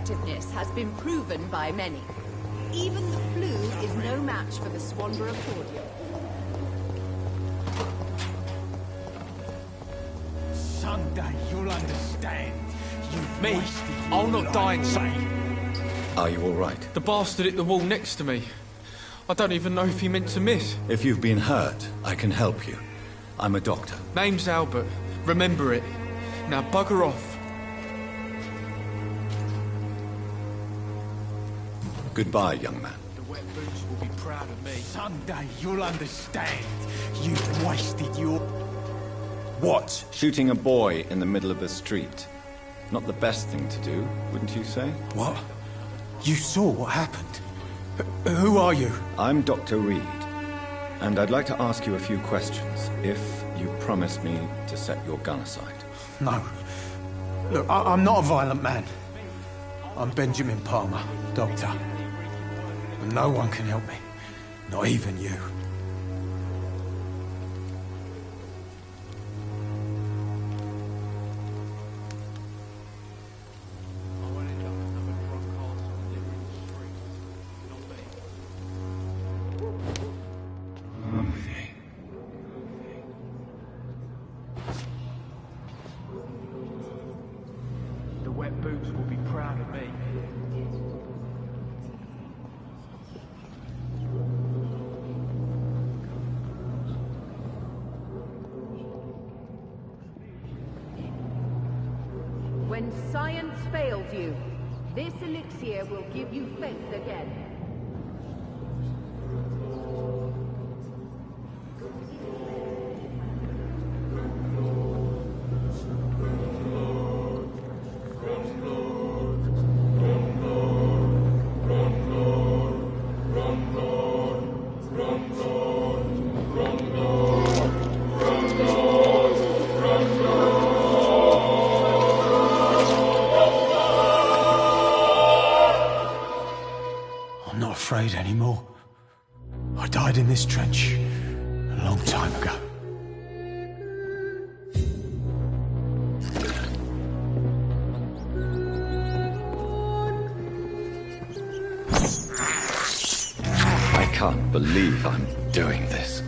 effectiveness has been proven by many. Even the flu is no match for the Swanborough cordial. Someday you'll understand. Me? I'll not die insane. Are you all right? The bastard hit the wall next to me. I don't even know if he meant to miss. If you've been hurt, I can help you. I'm a doctor. Name's Albert. Remember it. Now bugger off. Goodbye, young man. The wet boots will be proud of me. Someday you'll understand. You've wasted your... What? Shooting a boy in the middle of the street. Not the best thing to do, wouldn't you say? What? You saw what happened? Who are you? I'm Dr. Reed, and I'd like to ask you a few questions, if you promise me to set your gun aside. No. Look, I'm not a violent man. I'm Benjamin Palmer, doctor. And no one can help me. Not even you. The wet boots will be proud of me. When science fails you, this elixir will give you faith again. I'm not afraid anymore. I died in this trench a long time ago. I can't believe I'm doing this.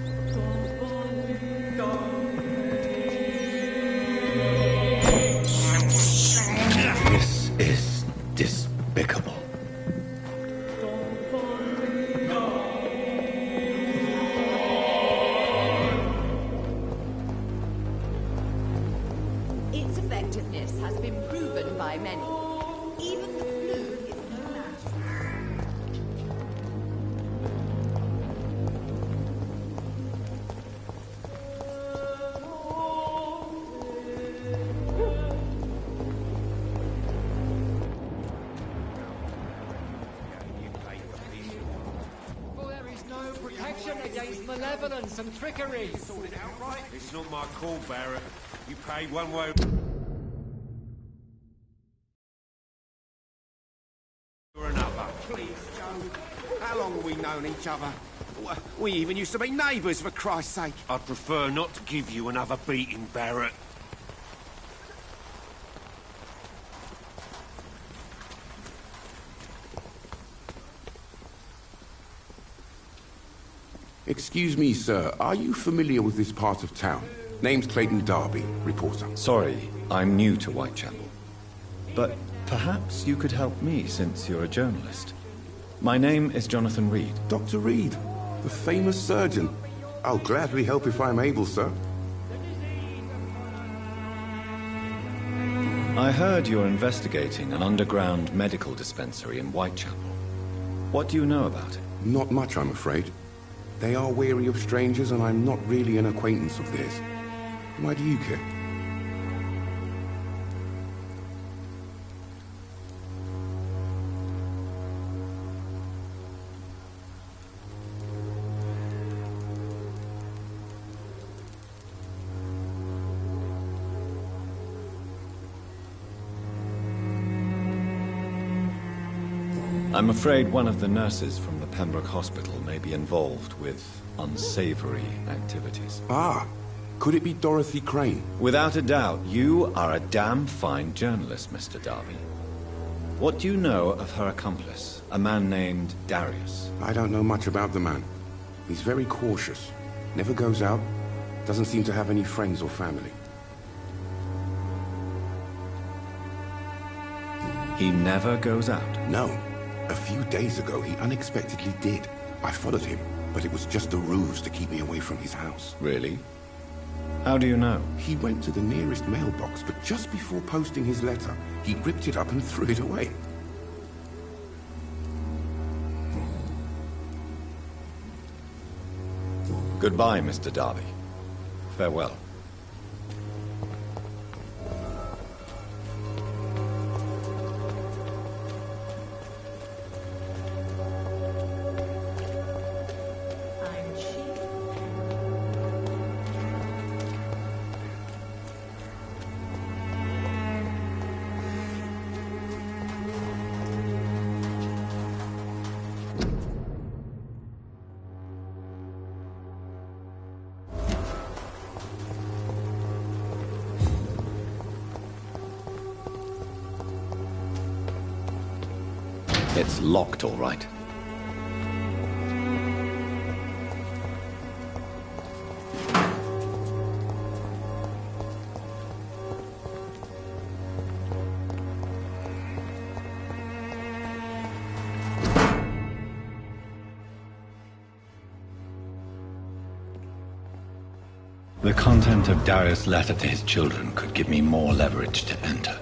This is despicable. Its effectiveness has been proven by many. Even the flu is no match. Well, there is no protection against malevolence and trickery. It's not my call, Barrett. You pay one way or another. Please, Joe. How long have we known each other? We even used to be neighbours, for Christ's sake. I'd prefer not to give you another beating, Barrett. Excuse me, sir. Are you familiar with this part of town? Name's Clayton Darby, reporter. Sorry, I'm new to Whitechapel. But perhaps you could help me since you're a journalist. My name is Jonathan Reed. Dr. Reed, the famous surgeon. I'll gladly help if I'm able, sir. I heard you're investigating an underground medical dispensary in Whitechapel. What do you know about it? Not much, I'm afraid. They are wary of strangers, and I'm not really an acquaintance of theirs. Why do you care? I'm afraid one of the nurses from the Pembroke Hospital may be involved with unsavory activities. Ah, could it be Dorothy Crane? Without a doubt, you are a damn fine journalist, Mr. Darby. What do you know of her accomplice, a man named Darius? I don't know much about the man. He's very cautious. Never goes out. Doesn't seem to have any friends or family. He never goes out? No. A few days ago, he unexpectedly did. I followed him, but it was just a ruse to keep me away from his house. Really? How do you know? He went to the nearest mailbox, but just before posting his letter, he ripped it up and threw it away. Goodbye, Mr. Darby. Farewell. It's locked, all right. The content of Darius' letter to his children could give me more leverage to enter.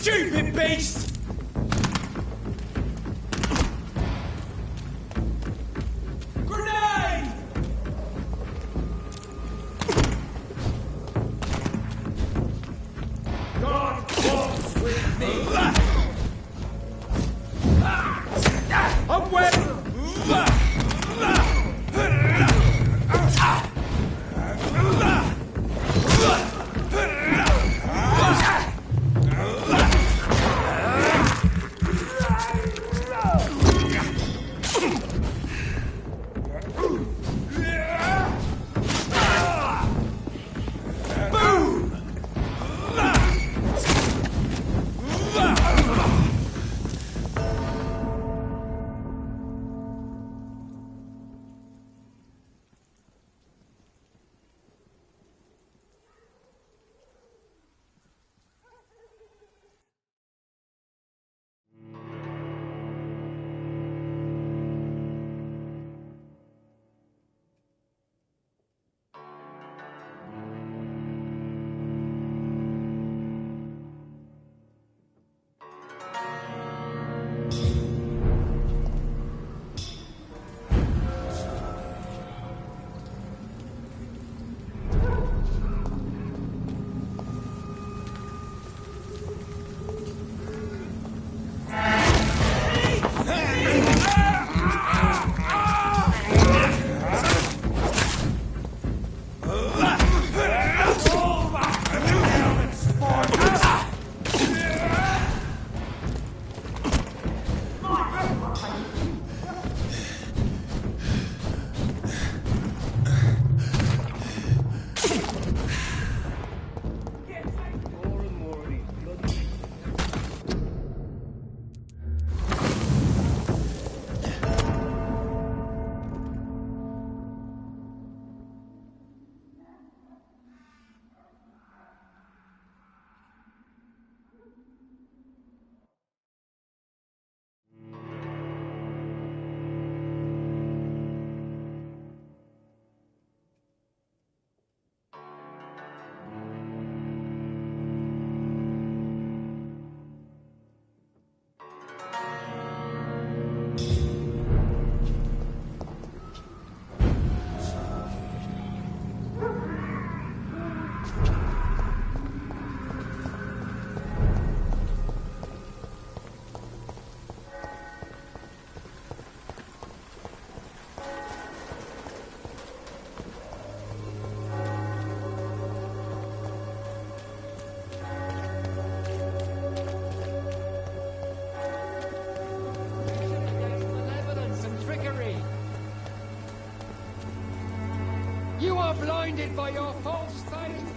stupid beast! Grenade! God walks with me! I'm wet! You are blinded by your false faith!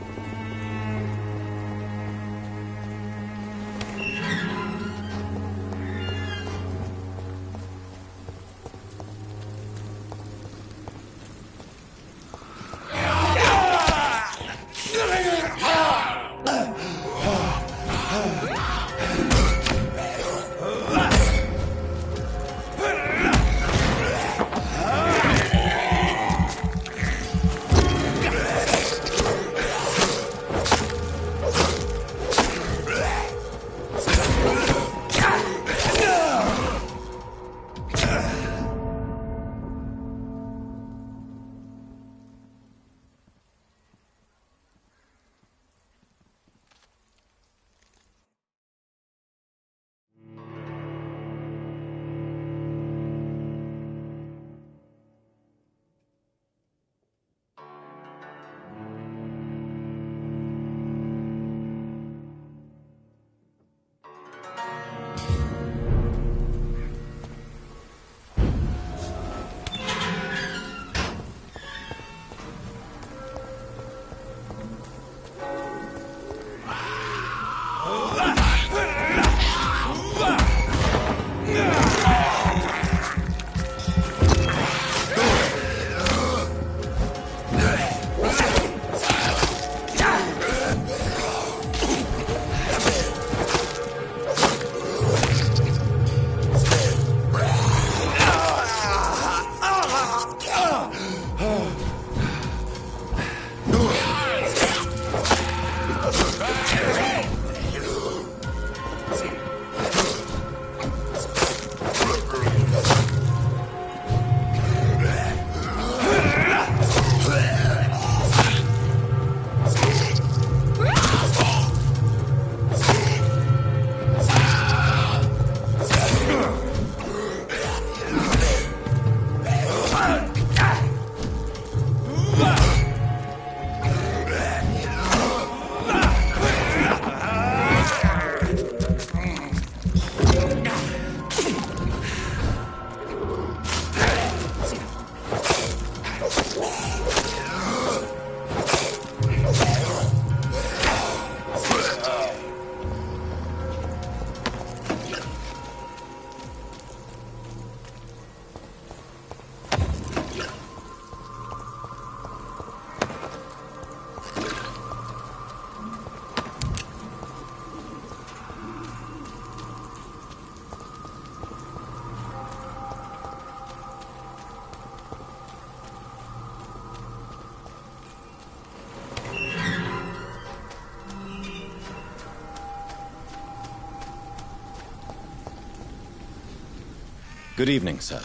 Good evening, sir.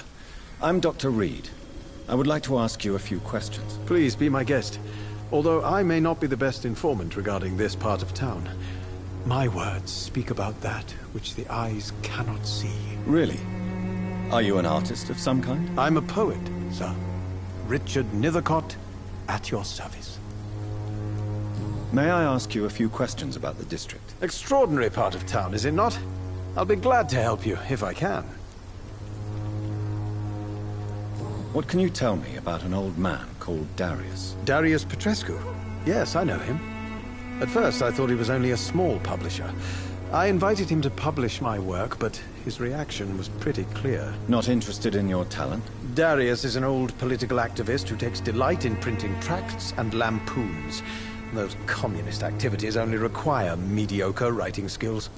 I'm Dr. Reed. I would like to ask you a few questions. Please be my guest. Although I may not be the best informant regarding this part of town, my words speak about that which the eyes cannot see. Really? Are you an artist of some kind? I'm a poet, sir. Richard Nethercott, at your service. May I ask you a few questions about the district? Extraordinary part of town, is it not? I'll be glad to help you, if I can. What can you tell me about an old man called Darius? Darius Petrescu. Yes, I know him. At first, I thought he was only a small publisher. I invited him to publish my work, but his reaction was pretty clear. Not interested in your talent? Darius is an old political activist who takes delight in printing tracts and lampoons. Those communist activities only require mediocre writing skills.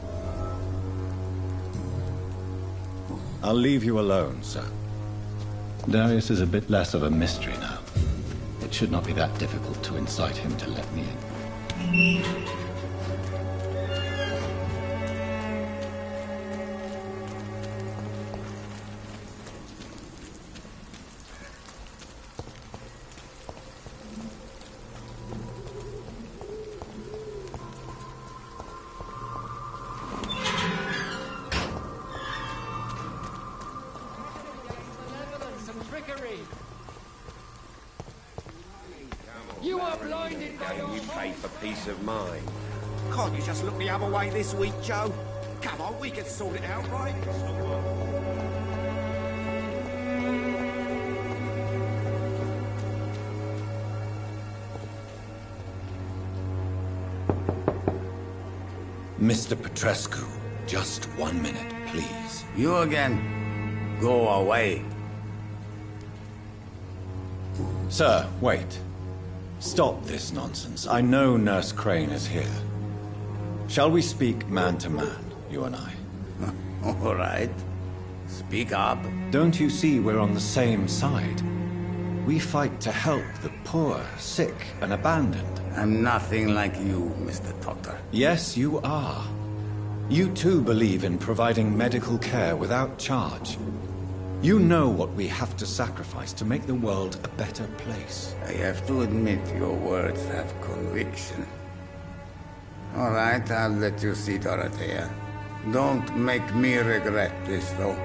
I'll leave you alone, sir. Darius is a bit less of a mystery now. It should not be that difficult to incite him to let me in. You are blinded by your You pay for peace of mind. Can't you just look the other way this week, Joe? Come on, we can sort it out, right? Mr. Petrescu, just 1 minute, please. You again. Go away. Sir, wait. Stop this nonsense. I know Nurse Crane is here. Shall we speak man to man, you and I? All right. Speak up. Don't you see we're on the same side? We fight to help the poor, sick, and abandoned. I'm nothing like you, Mr. Doctor. Yes, you are. You too believe in providing medical care without charge. You know what we have to sacrifice to make the world a better place. I have to admit your words have conviction. All right, I'll let you see, Dorothea. Don't make me regret this, though.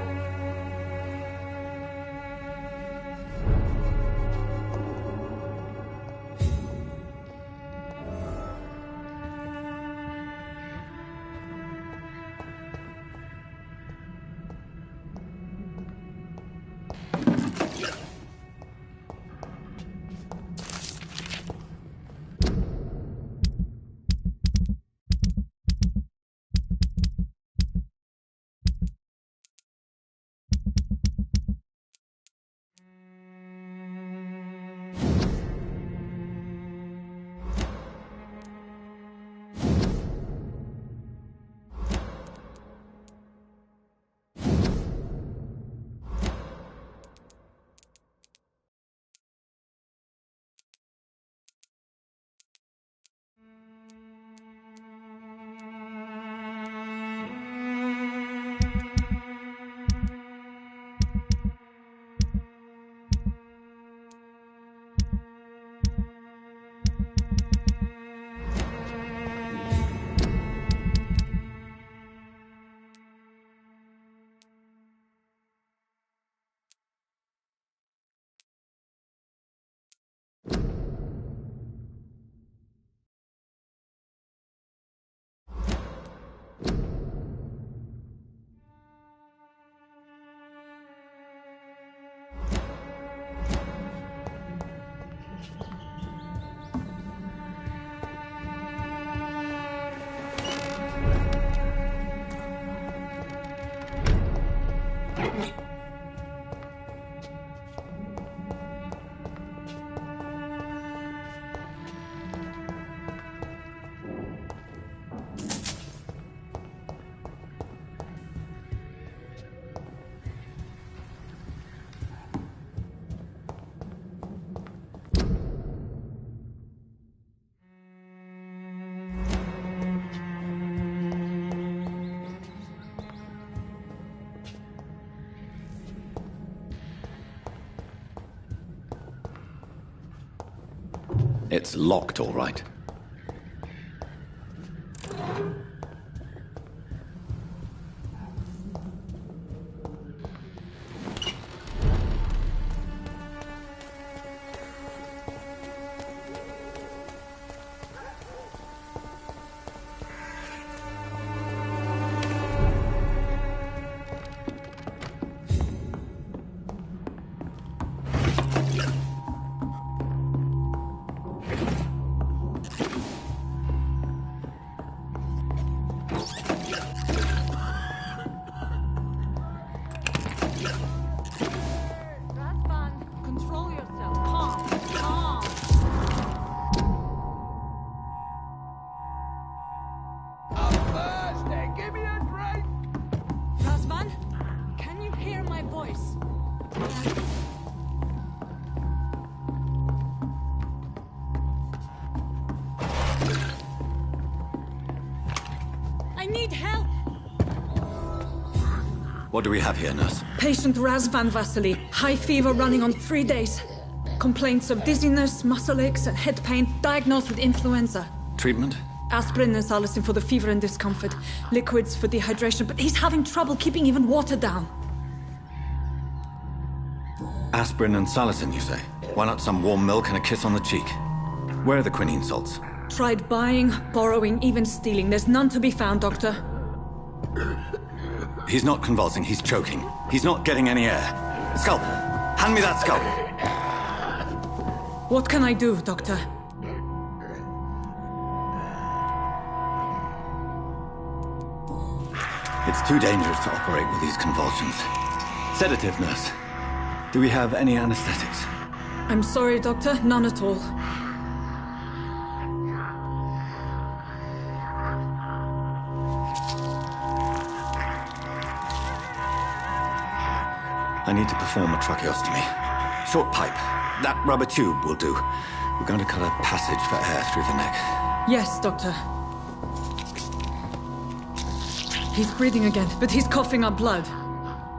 It's locked, all right. Control yourself. Calm. Calm. Give me a drink! Razvan, can you hear my voice? I need help! What do we have here, nurse? Patient Razvan Vasily. High fever running on 3 days. Complaints of dizziness, muscle aches, and head pain. Diagnosed with influenza. Treatment? Aspirin and salicin for the fever and discomfort. Liquids for dehydration, but he's having trouble keeping even water down. Aspirin and salicin, you say? Why not some warm milk and a kiss on the cheek? Where are the quinine salts? Tried buying, borrowing, even stealing. There's none to be found, Doctor. He's not convulsing, he's choking. He's not getting any air. Scalpel! Hand me that scalpel! What can I do, Doctor? It's too dangerous to operate with these convulsions. Sedative, nurse. Do we have any anesthetics? I'm sorry, Doctor. None at all. I need to perform a tracheostomy. Short pipe. That rubber tube will do. We're going to cut a passage for air through the neck. Yes, Doctor. He's breathing again, but he's coughing up blood.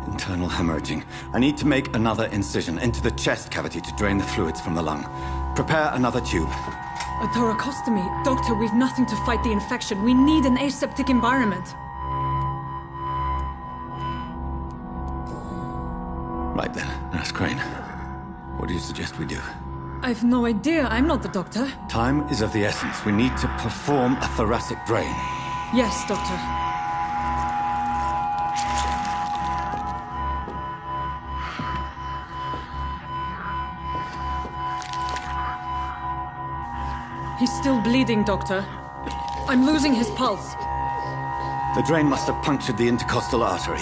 Internal hemorrhaging. I need to make another incision into the chest cavity to drain the fluids from the lung. Prepare another tube. A thoracostomy. Doctor, we've nothing to fight the infection. We need an aseptic environment. Right then, Nurse Crane. What do you suggest we do? I've no idea. I'm not the doctor. Time is of the essence. We need to perform a thoracic drain. Yes, Doctor. He's still bleeding, Doctor. I'm losing his pulse. The drain must have punctured the intercostal artery.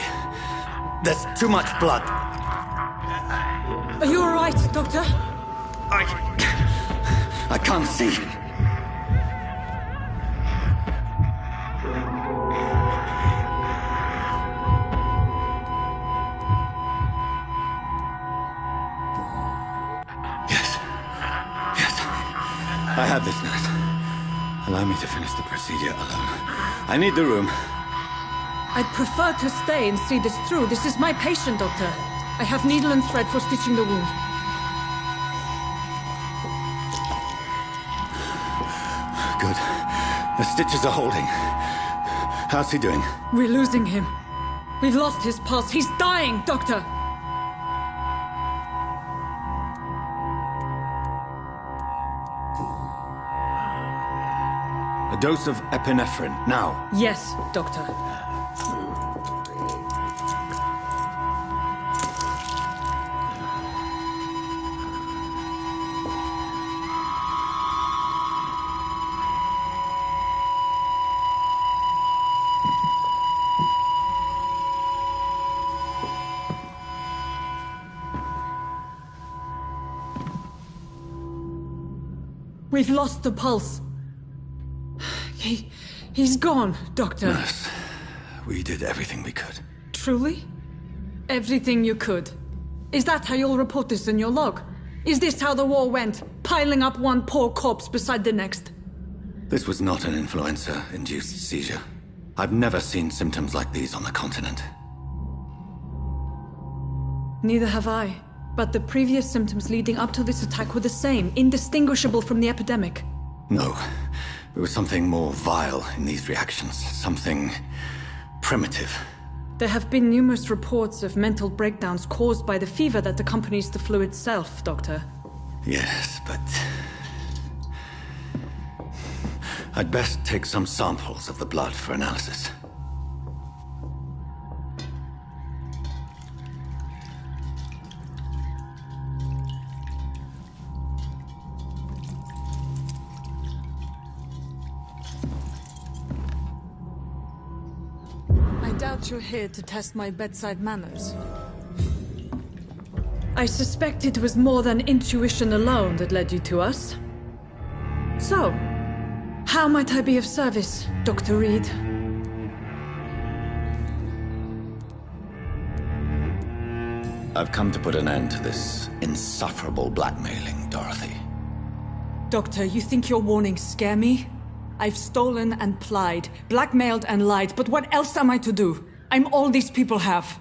There's too much blood. Are you all right, Doctor? I can't see. Yes. I have this, nurse. Allow me to finish the procedure alone. I need the room. I'd prefer to stay and see this through. This is my patient, Doctor. I have needle and thread for stitching the wound. Good. The stitches are holding. How's he doing? We're losing him. We've lost his pulse. He's dying, Doctor! A dose of epinephrine, now. Yes, Doctor. We've lost the pulse. He's gone, Doctor. Nurse, we did everything we could. Truly? Everything you could? Is that how you'll report this in your log? Is this how the war went? Piling up one poor corpse beside the next? This was not an influenza-induced seizure. I've never seen symptoms like these on the continent. Neither have I. But the previous symptoms leading up to this attack were the same, indistinguishable from the epidemic. No. There was something more vile in these reactions. Something primitive. There have been numerous reports of mental breakdowns caused by the fever that accompanies the flu itself, Doctor. Yes, but... I'd best take some samples of the blood for analysis. I doubt you're here to test my bedside manners. I suspect it was more than intuition alone that led you to us. So, how might I be of service, Dr. Reed? I've come to put an end to this insufferable blackmailing, Dorothy. Doctor, you think your warnings scare me? I've stolen and plied, blackmailed and lied, but what else am I to do? I'm all these people have.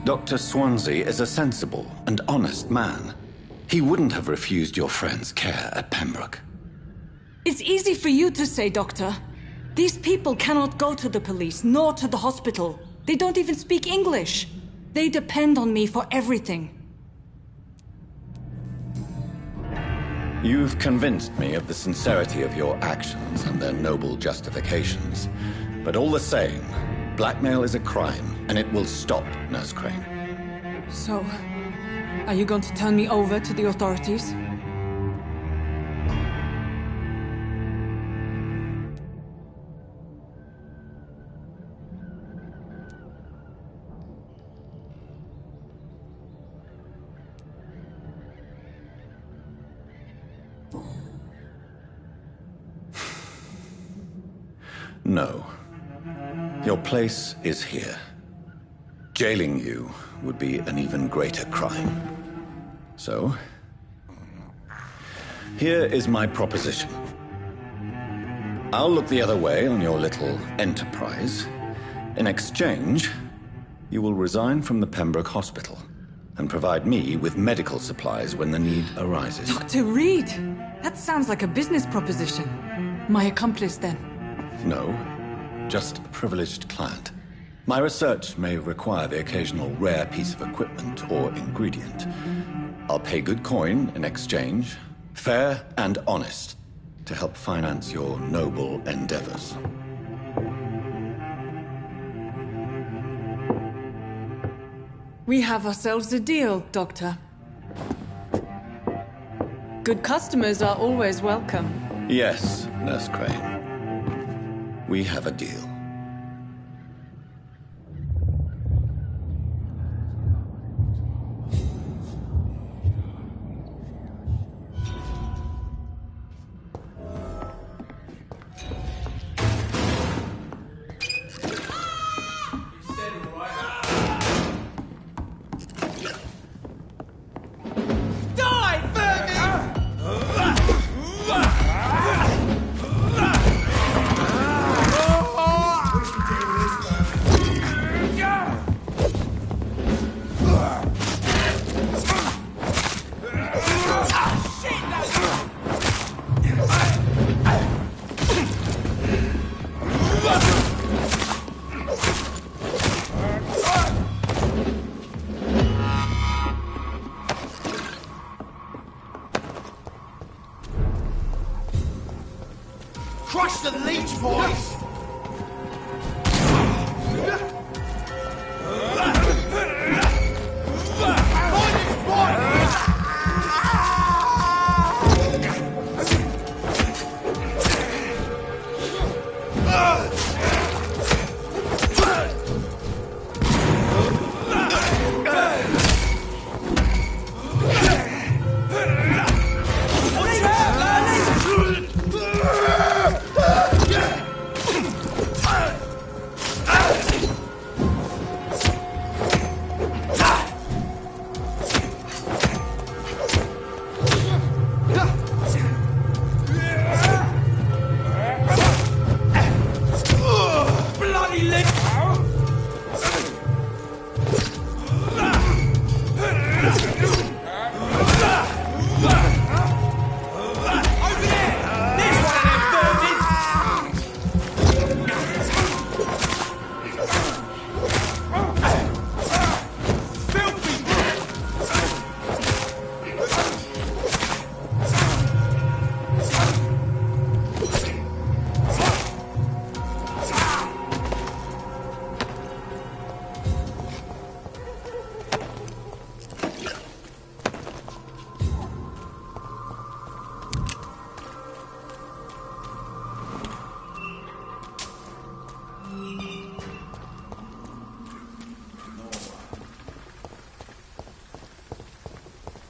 Dr. Swansea is a sensible and honest man. He wouldn't have refused your friend's care at Pembroke. It's easy for you to say, Doctor. These people cannot go to the police, nor to the hospital. They don't even speak English. They depend on me for everything. You've convinced me of the sincerity of your actions and their noble justifications. But all the same, blackmail is a crime, and it will stop, Nurse Crane. So, are you going to turn me over to the authorities? No. Your place is here. Jailing you would be an even greater crime. So, here is my proposition. I'll look the other way on your little enterprise. In exchange, you will resign from the Pembroke Hospital and provide me with medical supplies when the need arises. Dr. Reed! That sounds like a business proposition. My accomplice, then? No, just a privileged client. My research may require the occasional rare piece of equipment or ingredient. I'll pay good coin in exchange, fair and honest, to help finance your noble endeavors. We have ourselves a deal, Doctor. Good customers are always welcome. Yes, Nurse Crane. We have a deal. Crush the leech, boys!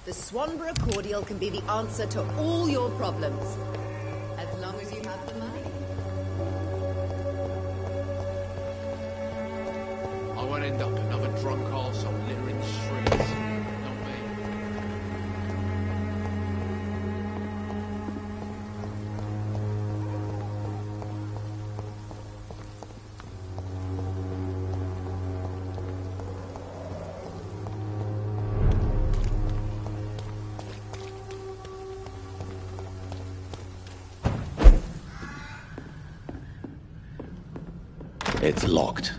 The Swanborough cordial can be the answer to all your problems. As long as you have the money. I won't end up another drunk arsehole littering the streets. Not me. It's locked.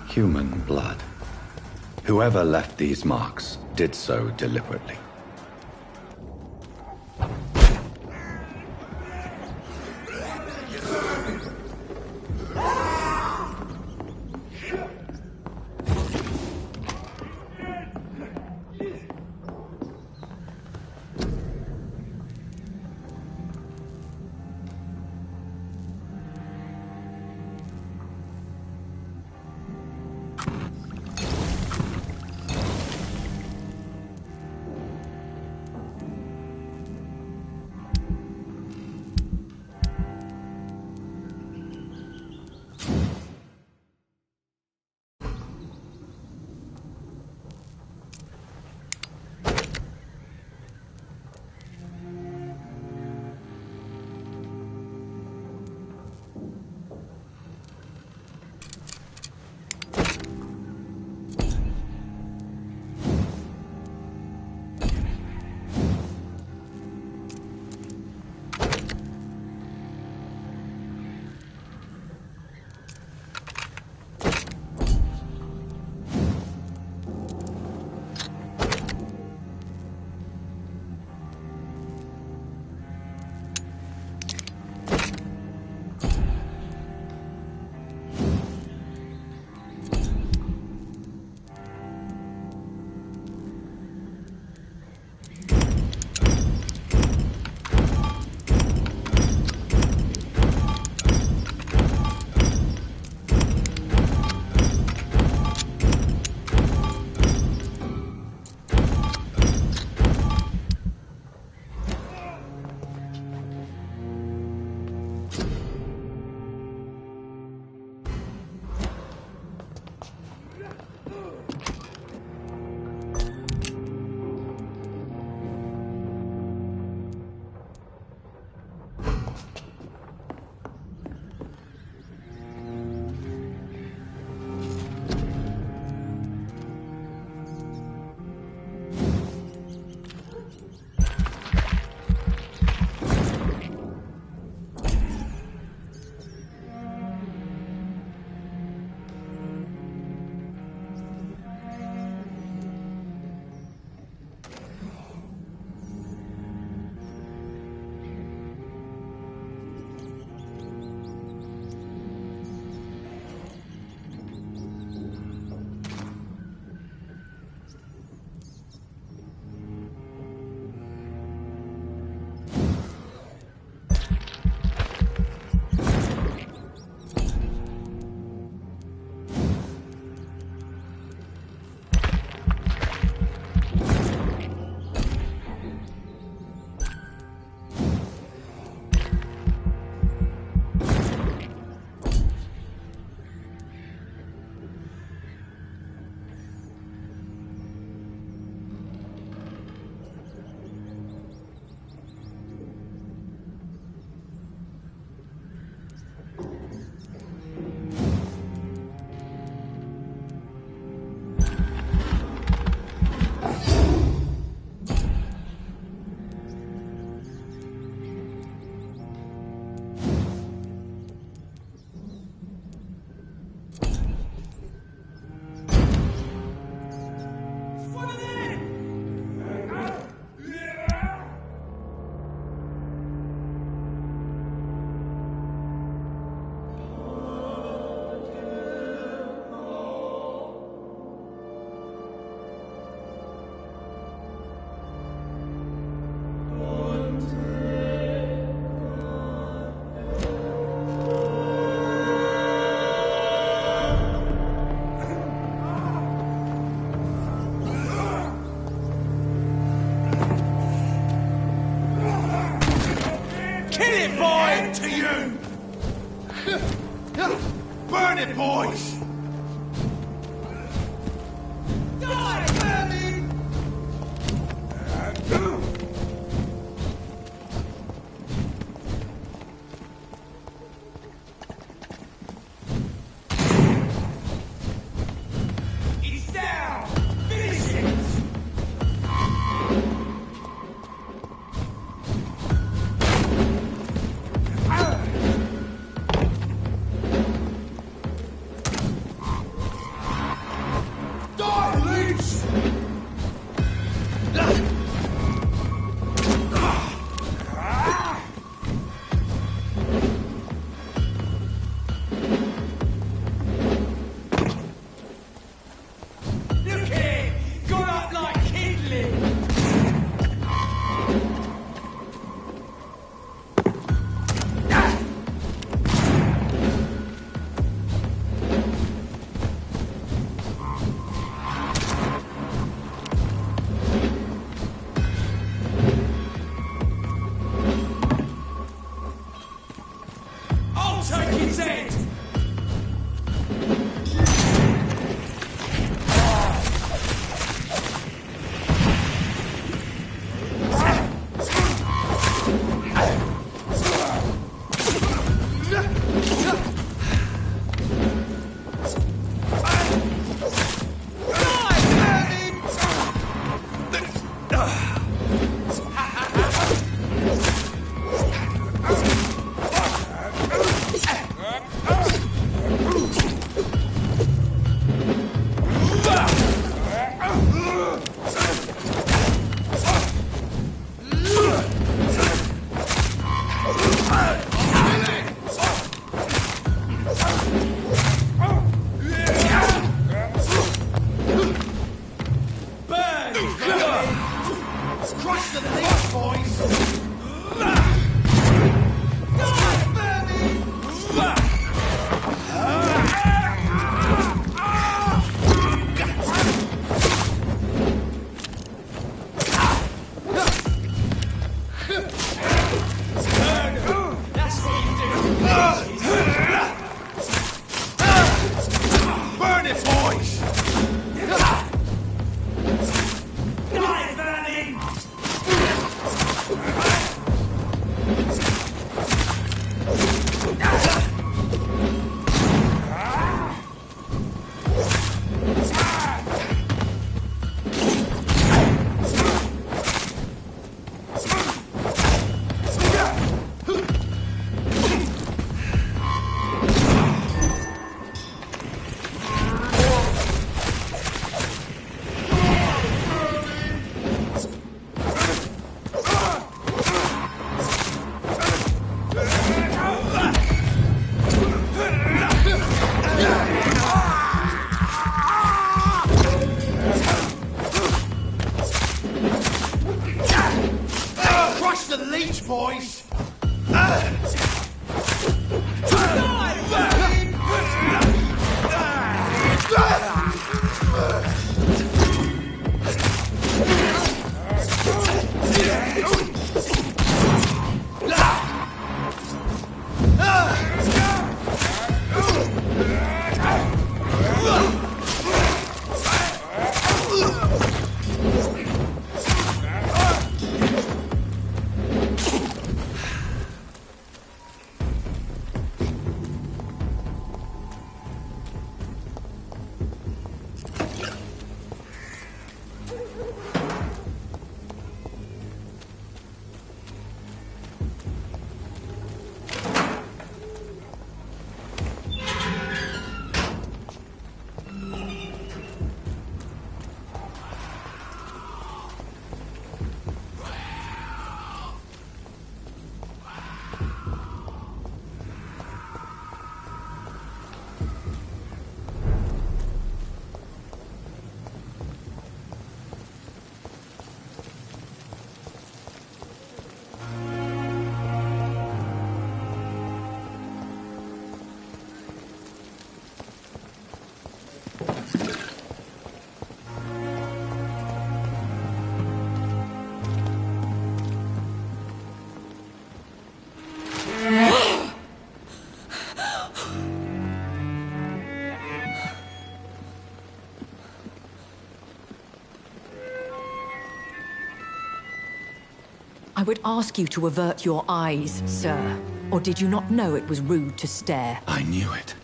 Human blood. Whoever left these marks did so deliberately. it, boy! To you! Burn it, boys! Die, burning! He's down! Finish it! would ask you to avert your eyes, sir. Or did you not know it was rude to stare? I knew it.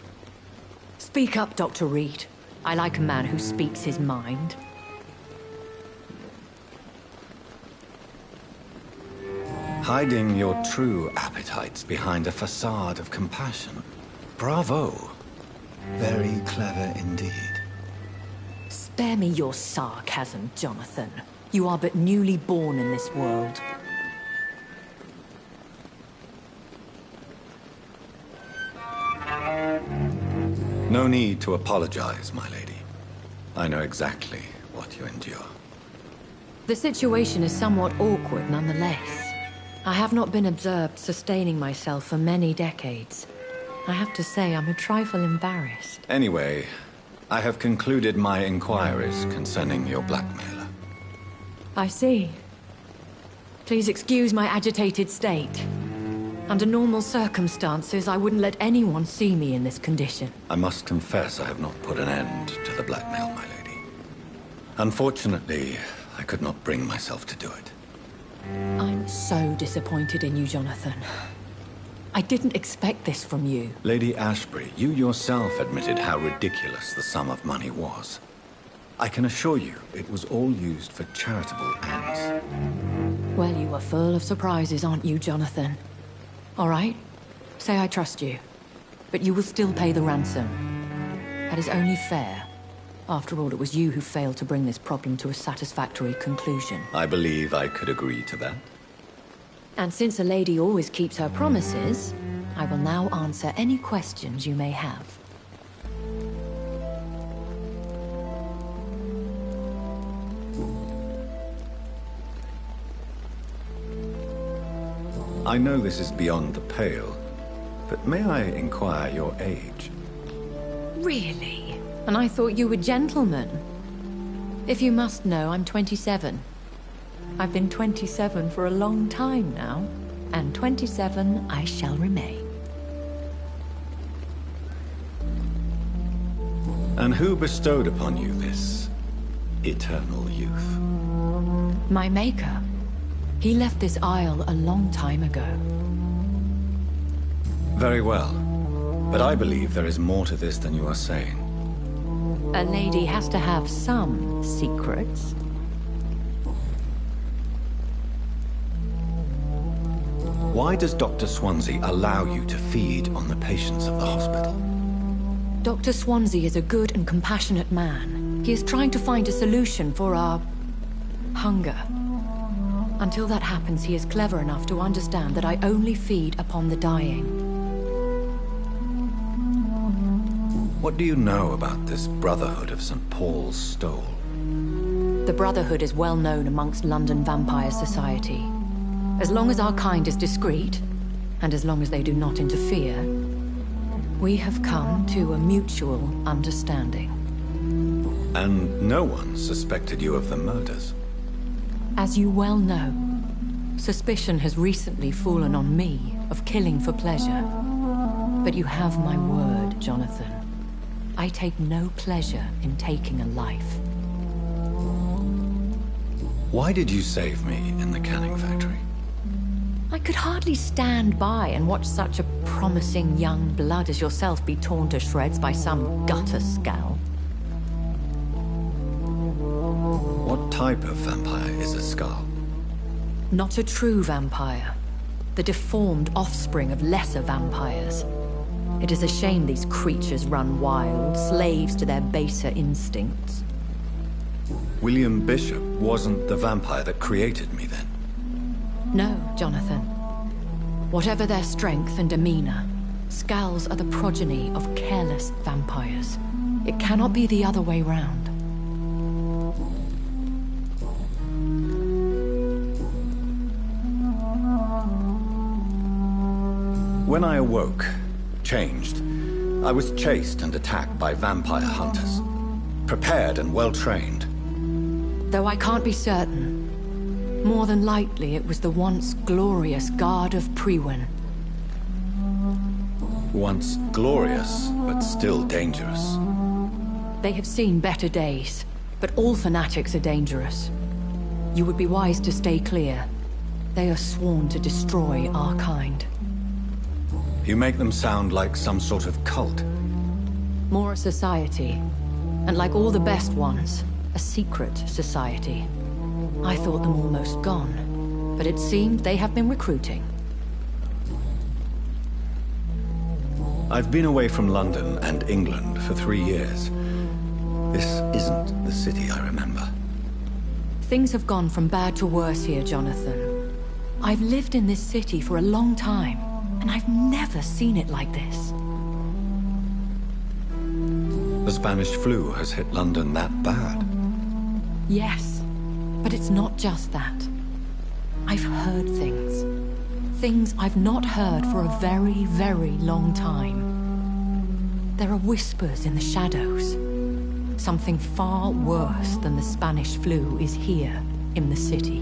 Speak up, Dr. Reed. I like a man who speaks his mind. Hiding your true appetites behind a facade of compassion. Bravo. Very clever indeed. Spare me your sarcasm, Jonathan. You are but newly born in this world. No need to apologize, my lady. I know exactly what you endure. The situation is somewhat awkward nonetheless. I have not been observed sustaining myself for many decades. I have to say I'm a trifle embarrassed. Anyway, I have concluded my inquiries concerning your blackmailer. I see. Please excuse my agitated state. Under normal circumstances, I wouldn't let anyone see me in this condition. I must confess I have not put an end to the blackmail, my lady. Unfortunately, I could not bring myself to do it. I'm so disappointed in you, Jonathan. I didn't expect this from you. Lady Ashbury, you yourself admitted how ridiculous the sum of money was. I can assure you, it was all used for charitable ends. Well, you are full of surprises, aren't you, Jonathan? All right, say I trust you, but you will still pay the ransom. That is only fair. After all, it was you who failed to bring this problem to a satisfactory conclusion. I believe I could agree to that. And since a lady always keeps her promises, I will now answer any questions you may have. I know this is beyond the pale, but may I inquire your age? Really? And I thought you were gentlemen. If you must know, I'm 27. I've been 27 for a long time now, and 27 I shall remain. And who bestowed upon you this eternal youth? My maker. He left this isle a long time ago. Very well. But I believe there is more to this than you are saying. A lady has to have some secrets. Why does Dr. Swansea allow you to feed on the patients of the hospital? Dr. Swansea is a good and compassionate man. He is trying to find a solution for our hunger. Until that happens, he is clever enough to understand that I only feed upon the dying. What do you know about this Brotherhood of St. Paul's Stole? The Brotherhood is well known amongst London vampire society. As long as our kind is discreet, and as long as they do not interfere, we have come to a mutual understanding. And no one suspected you of the murders? As you well know, suspicion has recently fallen on me of killing for pleasure. But you have my word, Jonathan. I take no pleasure in taking a life. Why did you save me in the canning factory? I could hardly stand by and watch such a promising young blood as yourself be torn to shreds by some gutter scowl. What type of vampire is a skull? Not a true vampire. The deformed offspring of lesser vampires. It is a shame these creatures run wild, slaves to their baser instincts. William Bishop wasn't the vampire that created me then? No, Jonathan. Whatever their strength and demeanor, Skulls are the progeny of careless vampires. It cannot be the other way round. When I awoke, changed, I was chased and attacked by vampire hunters. Prepared and well-trained. Though I can't be certain, more than likely it was the once glorious Guard of Priwen. Once glorious, but still dangerous. They have seen better days, but all fanatics are dangerous. You would be wise to stay clear. They are sworn to destroy our kind. You make them sound like some sort of cult. More a society. And like all the best ones, a secret society. I thought them almost gone, but it seemed they have been recruiting. I've been away from London and England for 3 years. This isn't the city I remember. Things have gone from bad to worse here, Jonathan. I've lived in this city for a long time, and I've never seen it like this. The Spanish flu has hit London that bad. Yes, but it's not just that. I've heard things. Things I've not heard for a very, very long time. There are whispers in the shadows. Something far worse than the Spanish flu is here in the city.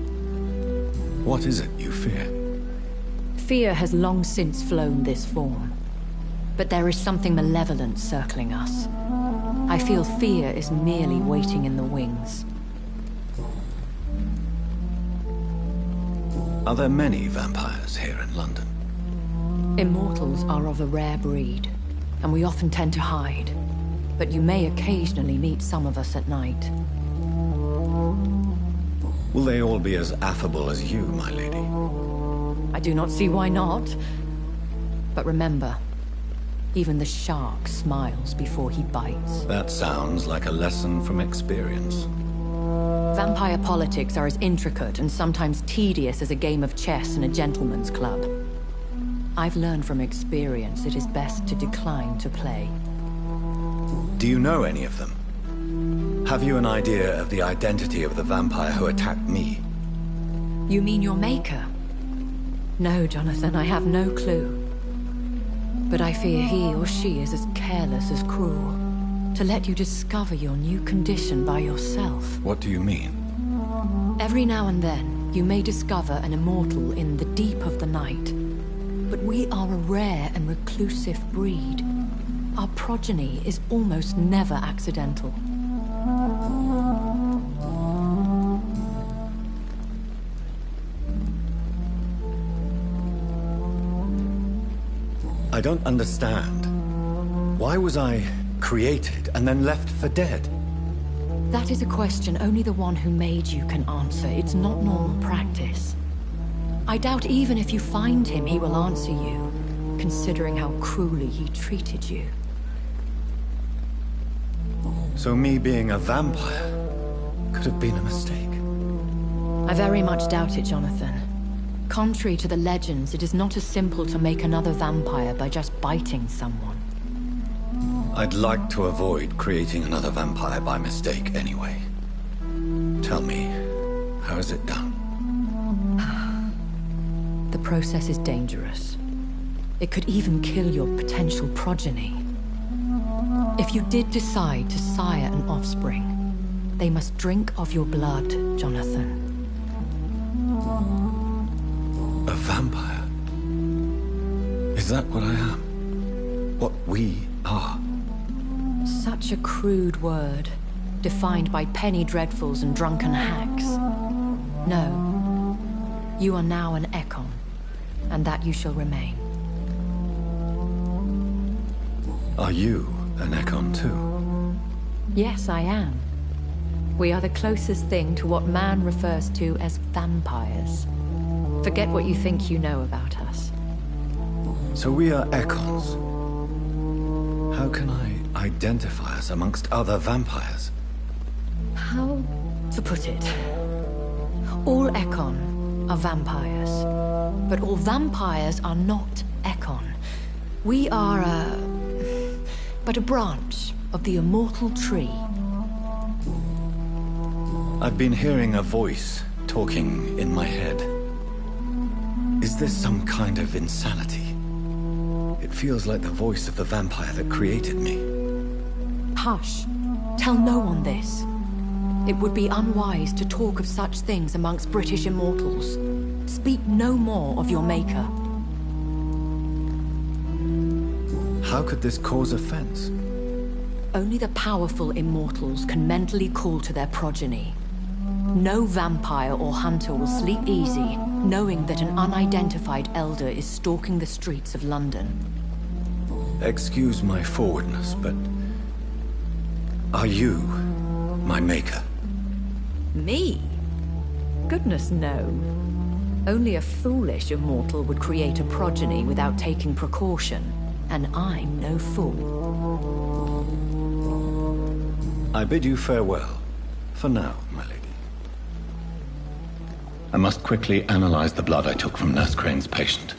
What is it you fear? Fear has long since flown this form. But there is something malevolent circling us. I feel fear is merely waiting in the wings. Are there many vampires here in London? Immortals are of a rare breed, and we often tend to hide. But you may occasionally meet some of us at night. Will they all be as affable as you, my lady? I do not see why not. But remember, even the shark smiles before he bites. That sounds like a lesson from experience. Vampire politics are as intricate and sometimes tedious as a game of chess in a gentleman's club. I've learned from experience it is best to decline to play. Do you know any of them? Have you an idea of the identity of the vampire who attacked me? You mean your maker? No, Jonathan, I have no clue. But I fear he or she is as careless as cruel. To let you discover your new condition by yourself. What do you mean? Every now and then, you may discover an immortal in the deep of the night. But we are a rare and reclusive breed. Our progeny is almost never accidental. I don't understand. Why was I created and then left for dead? That is a question only the one who made you can answer. It's not normal practice. I doubt even if you find him, he will answer you, considering how cruelly he treated you. So me being a vampire could have been a mistake. I very much doubt it, Jonathan. Contrary to the legends, it is not as simple to make another vampire by just biting someone. I'd like to avoid creating another vampire by mistake anyway. Tell me, how is it done? The process is dangerous. It could even kill your potential progeny. If you did decide to sire an offspring, they must drink of your blood, Jonathan. A vampire? Is that what I am? What we are? Such a crude word, defined by penny dreadfuls and drunken hacks. No. You are now an Ekon, and that you shall remain. Are you an Ekon too? Yes, I am. We are the closest thing to what man refers to as vampires. Forget what you think you know about us. So we are Ekons. How can I identify us amongst other vampires? How to put it? All Ekon are vampires. But all vampires are not Ekon. We are but a branch of the immortal tree. I've been hearing a voice talking in my head. Is this some kind of insanity? It feels like the voice of the vampire that created me. Hush. Tell no one this. It would be unwise to talk of such things amongst British immortals. Speak no more of your maker. How could this cause offense? Only the powerful immortals can mentally call to their progeny. No vampire or hunter will sleep easy, knowing that an unidentified elder is stalking the streets of London. Excuse my forwardness, but... are you my maker? Me? Goodness, no. Only a foolish immortal would create a progeny without taking precaution, and I'm no fool. I bid you farewell. For now, my lady. I must quickly analyze the blood I took from Nurse Crane's patient.